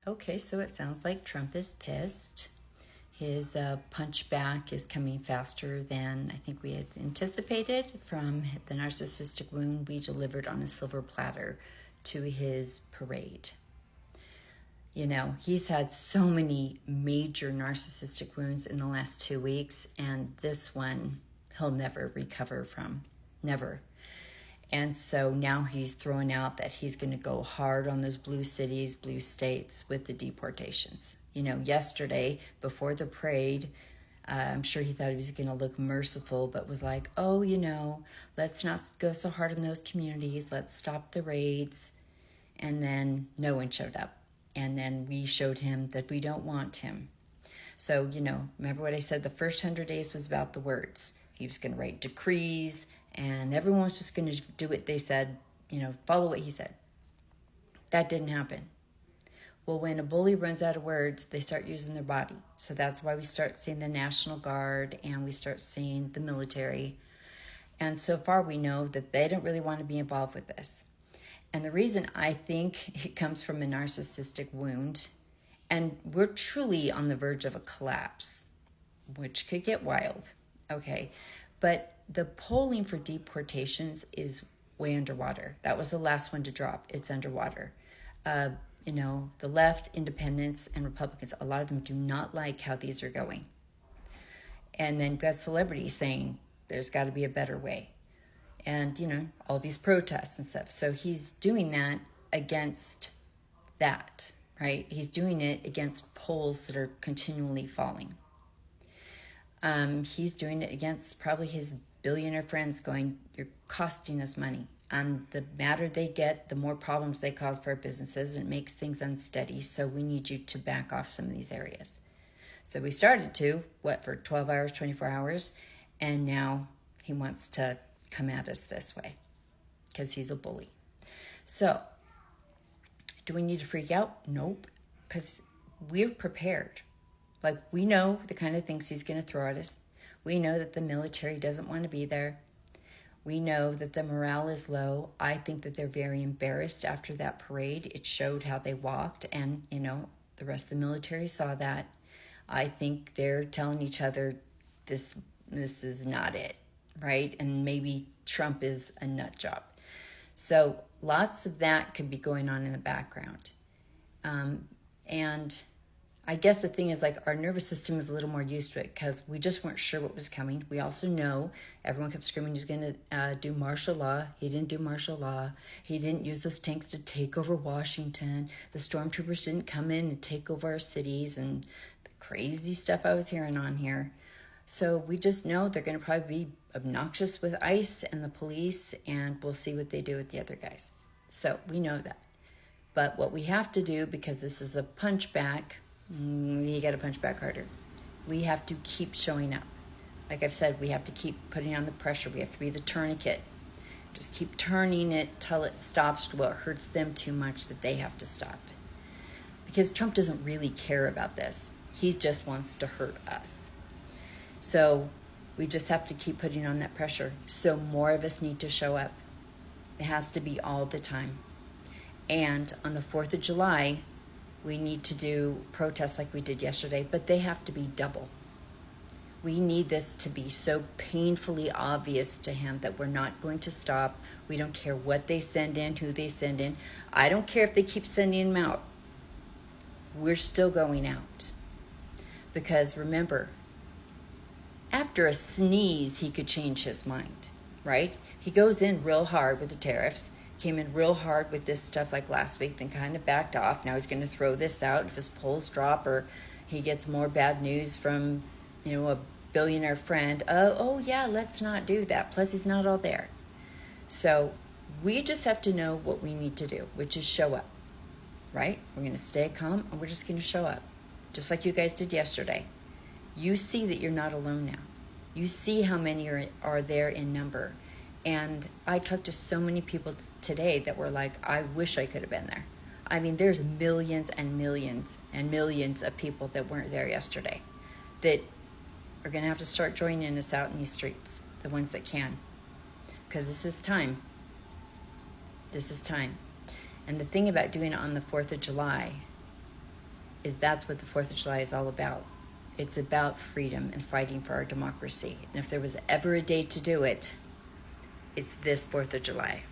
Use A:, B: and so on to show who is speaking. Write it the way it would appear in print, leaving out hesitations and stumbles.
A: Okay, so it sounds like Trump is pissed. His punch back is coming faster than I think we had anticipated from the narcissistic wound we delivered on a silver platter to his parade. You know, he's had so many major narcissistic wounds in the last 2 weeks, and this one he'll never recover from. Never. And so now he's throwing out that he's going to go hard on those blue cities, blue states with the deportations. You know, yesterday before the parade, I'm sure he thought he was going to look merciful, but was like, oh, you know, let's not go so hard on those communities. Let's stop the raids. And then no one showed up. And then we showed him that we don't want him. So, you know, remember what I said? The first 100 days was about the words. He was going to write decrees, and everyone was just going to do what they said, you know, follow what he said. That didn't happen. Well, when a bully runs out of words, they start using their body. So that's why we start seeing the National Guard and we start seeing the military. And so far we know that they don't really want to be involved with this. And the reason I think it comes from a narcissistic wound, and we're truly on the verge of a collapse, which could get wild, okay? But the polling for deportations is way underwater. That was the last one to drop. It's underwater. You know, the left, independents, and Republicans, a lot of them do not like how these are going. And then got celebrities saying there's got to be a better way. And, you know, all these protests and stuff. So he's doing that against that, right? He's doing it against polls that are continually falling. He's doing it against probably his billionaire friends going, you're costing us money. And the madder they get, the more problems they cause for our businesses, and it makes things unsteady. So we need you to back off some of these areas. So we started to, for 12 hours, 24 hours, and now he wants to come at us this way because he's a bully. So do we need to freak out? Nope, because we're prepared. Like, we know the kind of things he's going to throw at us. We know that the military doesn't want to be there. We know that the morale is low. I think that they're very embarrassed after that parade. It showed how they walked, and, you know, the rest of the military saw that. I think they're telling each other this is not it, right? And maybe Trump is a nut job. So lots of that could be going on in the background. And I guess the thing is, like, our nervous system is a little more used to it because we just weren't sure what was coming. We also know everyone kept screaming he's going to do martial law. He didn't do martial law. He didn't use those tanks to take over Washington. The stormtroopers didn't come in and take over our cities, and the crazy stuff I was hearing on here. So we just know they're going to probably be obnoxious with ICE and the police, and we'll see what they do with the other guys. So we know that. But what we have to do, because this is a punch back, we got to punch back harder. We have to keep showing up. Like I've said, we have to keep putting on the pressure. We have to be the tourniquet. Just keep turning it till it stops to what hurts them too much that they have to stop. Because Trump doesn't really care about this. He just wants to hurt us. So we just have to keep putting on that pressure. So more of us need to show up. It has to be all the time. And on the 4th of July, we need to do protests like we did yesterday, but they have to be double. We need this to be so painfully obvious to him that we're not going to stop. We don't care what they send in, who they send in. I don't care if they keep sending them out. We're still going out. Because remember, after a sneeze, he could change his mind, right? He goes in real hard with the tariffs, came in real hard with this stuff like last week, then kind of backed off. Now he's going to throw this out. If his polls drop or he gets more bad news from, you know, a billionaire friend, oh yeah, let's not do that. Plus he's not all there. So we just have to know what we need to do, which is show up, right? We're going to stay calm and we're just going to show up, just like you guys did yesterday. You see that you're not alone now. You see how many are there in number. And I talked to so many people today that were like, I wish I could have been there. I mean, there's millions and millions and millions of people that weren't there yesterday that are going to have to start joining us out in these streets, the ones that can. Because this is time. This is time. And the thing about doing it on the 4th of July is that's what the 4th of July is all about. It's about freedom and fighting for our democracy. And if there was ever a day to do it, it's this 4th of July.